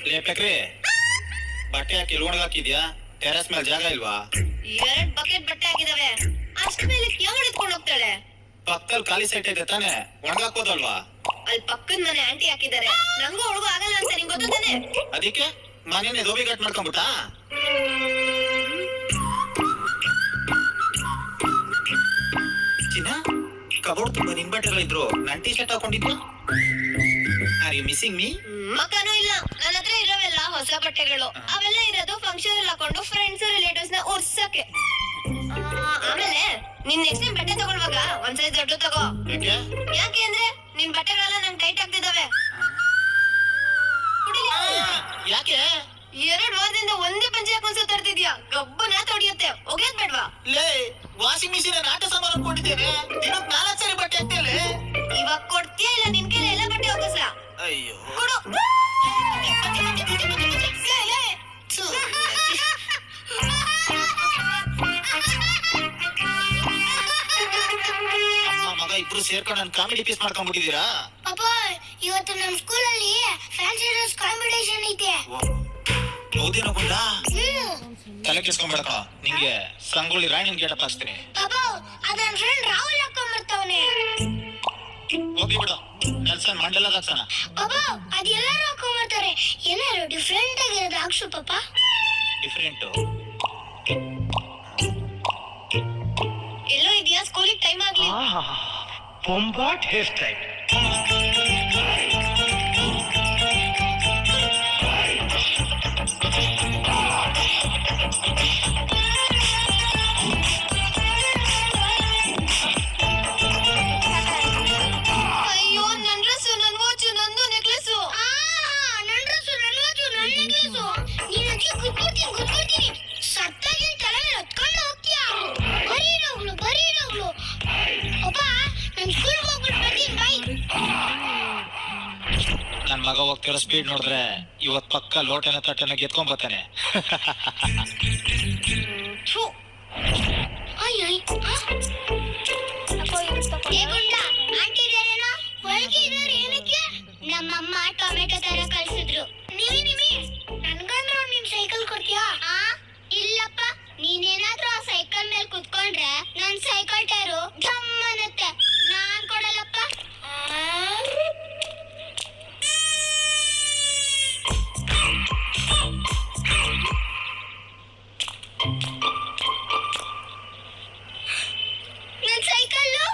ಲೇಪಕ್ರಿ ಬಟ್ಟೆ ಹಾಕಿ ಲೋಣ್ ಹಾಕಿದ್ಯಾ? ಟೆರಸ್ ಮೇಲೆ ಜಾಗ ಇಲ್ವಾ? 2 ಬಕೆಟ್ ಬಟ್ಟೆ ಹಾಕಿದಾವೆ. ಅಷ್ಟ ಮೇಲೆ ಯಾವ ಎತ್ಕೊಂಡು ಹೋಗ್ತಾಳೆ? ಪಕ್ಕದಲ್ಲಿ ಖಾಲಿ ಸೈಟ್ ಇದೆ ತಾನೆ, ಒಣಗಾಕೋದಲ್ವಾ? ಅಲ್ಲಿ ಪಕ್ಕದ ಮನೆ ಆಂಟಿ ಹಾಕಿದ್ದಾರೆ. ನಂಗೂ ಒಳಗೂ ಆಗಲ್ಲ ಅಂತ ನಿಂಗೆ ಗೊತ್ತಾನೆ. ಅದಕ್ಕೆ ಮನೇನೆ ದೋಬಿ ಕಟ್ ಮಾಡ್ಕೊಂಡ್ಬಿಟ್ಟ. ಚಿನ್ನ ಕಬೋರ್ಡ್ ತುಂಬಾ ನಿನ್ ಬಟ್ಟೆಗಳಿದ್ರು, ನನ್ ಟೀ ಶರ್ಟ್ ಹಾಕೊಂಡಿದ್ಯಾ? Are you missing me? ಮಕ್ಕನೂ ಇಲ್ಲ. ನನ್ನ ಹತ್ರ ಇರೋವೆಲ್ಲ ಹೊಸ ಬಟ್ಟೆಗಳು. ಅವೆಲ್ಲ ಇರೋದು ಫಂಕ್ಷನ್ ಅಲ್ಲಿ ಹಾಕೊಂಡು ಫ್ರೆಂಡ್ಸ್ ರಿಲೇಟಿವ್ಸ್ ನ ಉರ್ಸಕ್ಕೆ. ಆಮೇಲೆ ನಿನ್ ನೆಕ್ಸ್ಟ್ ಟೈಮ್ ಬಟ್ಟೆ ತಗೊಳ್ಳುವಾಗ ಒಂದ್ ಸೈಜ್ ದೊಡ್ಡ ತಗೋ. ಯಾಕೆ ಅಂದ್ರೆ ನಿನ್ ಬಟ್ಟೆಗಳೆಲ್ಲ ನಂಗೆ ಟೈಟ್ ಆಗ್ತಿದಾವೆ. ಯಾಕೆ 2 ವಾರದಿಂದ ಒಂದೇ ಪಂಚೆ ಹಾಕೊಂಡ್ ಸುತ್ತಾಡ್ತಿದ್ಯಾ? ಗಬ್ಬನ ಹೊಡಿಯುತ್ತೆ. ಒಗೆಯೋದ್ ಬೇಡ್ವಾ? ಲೇ, ವಾಷಿಂಗ್ ಮಿಷಿನ್ ಆಟ ಸಾಮಾನು ಅನ್ಕೊಂಡಿದ್ದೇನೆ. ದಿನಕ್ಕೆ 4 ಸರಿ ಬಟ್ಟೆ ಹಾಕ್ತೇಲೆ. ಇವಾಗ ಕೊಡ್ತೀಯಾ ಇಲ್ಲ ನಿನ್ ಕೈಲಿ ಎಲ್ಲ ಬಟ್ಟೆ ಹೋಗಸ? ಅಯ್ಯೋ ಕೊಡು. ಅಮ್ಮ ಮಗ ಇಬ್ರು ಸೇರ್ಕೊಂಡು ನನ್ ಕಾಮಿಡಿ ಪೀಸ್ ಮಾಡ್ಕೊಂಡ್ಬಿಟ್ಟಿದೀರಾ? ಅಪ್ಪ, ಇವತ್ತು ನಮ್ ಸ್ಕೂಲಲ್ಲಿ ಫ್ಯಾನ್ಸಿ ಡ್ರೆಸ್ ಕಾಂಪಿಟೇಷನ್ ಐತೆ. ಹೌದೇನೋ ಗುಂಡ? ತಲೆ ಕೆಸ್ಕೊಂಡ್ಬೇಡ, ನಿಂಗೆ ಸಂಗೊಳ್ಳಿ ರಾಯಣ್ಣನ್ ಗೇಟಪ್ ಹಾಕ್ತೀನಿ. ಪಾಪ, ಅದ್ ನನ್ ಫ್ರೆಂಡ್ ರಾಹುಲ್ ಹಾಕೊಂಡ್ ಬರ್ತಾವನೆ. ಹೋಗಿ ಬಿಡು, ನೆಲ್ಸನ್ ಮಂಡೆಲ್ಲ ಹಾಕ್ಸೋಣ. ಪಾಪ, ಅದ್ ಎಲ್ಲರೂ ಹಾಕೊಂಡ್ ಬರ್ತಾರೆ. ಏನಾರು ಡಿಫ್ರೆಂಟ್ ಆಗಿರೋದು ಹಾಕ್ಸು ಪಾಪ. ಡಿಫ್ರೆಂಟು ಎಲ್ಲೋ ಇದೆಯಾ? ಸ್ಕೂಲಿಗೆ ಟೈಮ್ ಆಗ್ಲಿ. ಬೊಂಬಾಟ್ ಹೇರ್ ಸ್ಟೈಲ್. ಅಯ್ಯೋ, ನನ್ ಡ್ರೆಸ್, ನನ್ ವಾಚ್, ನಂದು ನೆಕ್ಲೆಸು. ನನ್ ಡ್ರೆಸ್, ನನ್ ವಾಚ್, ನನ್ ನೆಕ್ಲೆಸು. ನೀನ್ ಅಜ್ಜಿ ಗುದ್ಕೊಡ್ತೀನಿ. ಸತ್ತಾಗಿ ತಲೆ ಮೇಲೆ ಹೊತ್ಕೊಂಡು ಹೋಗ್ತೀಯಾ? ಬರೀ ಇರೋಗ್ಲು. ಅಪ್ಪ, ನನ್ ಸ್ಕೂಲ್ಗೆ ಹೋಗ್ಬಿಟ್ಟು ಬರ್ತೀನಿ. ಬಾಯ್. ನನ್ ಮಗ ಹೋಗ್ತಿರೋ ಸ್ಪೀಡ್ ನೋಡಿದ್ರೆ ಇವತ್ ಪಕ್ಕ ಲೋಟನ ತಟ್ಟನ ಗೆದ್ಕೊಂಡ್ ಬರ್ತಾನೆ. ನಮ್ಮಮ್ಮ ಟೊಮೆಟೊ ತರ ಕಳ್ಸಿದ್ರು. ನಿಮಿ ನನ್ಗಂದ್ರು ನಿನ್ ಸೈಕಲ್ ಕೊಡ್ತೀಯಾ? ಇಲ್ಲಪ್ಪ, ನೀನೇನಾದ್ರೂ ಆ ಸೈಕಲ್ ಮೇಲೆ ಕುತ್ಕೊಂಡ್ರೆ ನನ್ ಸೈಕಲ್ ಟೈರು ಢಮ್ ಅನ್ನತ್ತೆ. ನಾನ್ ಕೊಡಲ್ಲಪ್ಪ. ನನ್ ಸೈಕಲ್ಲು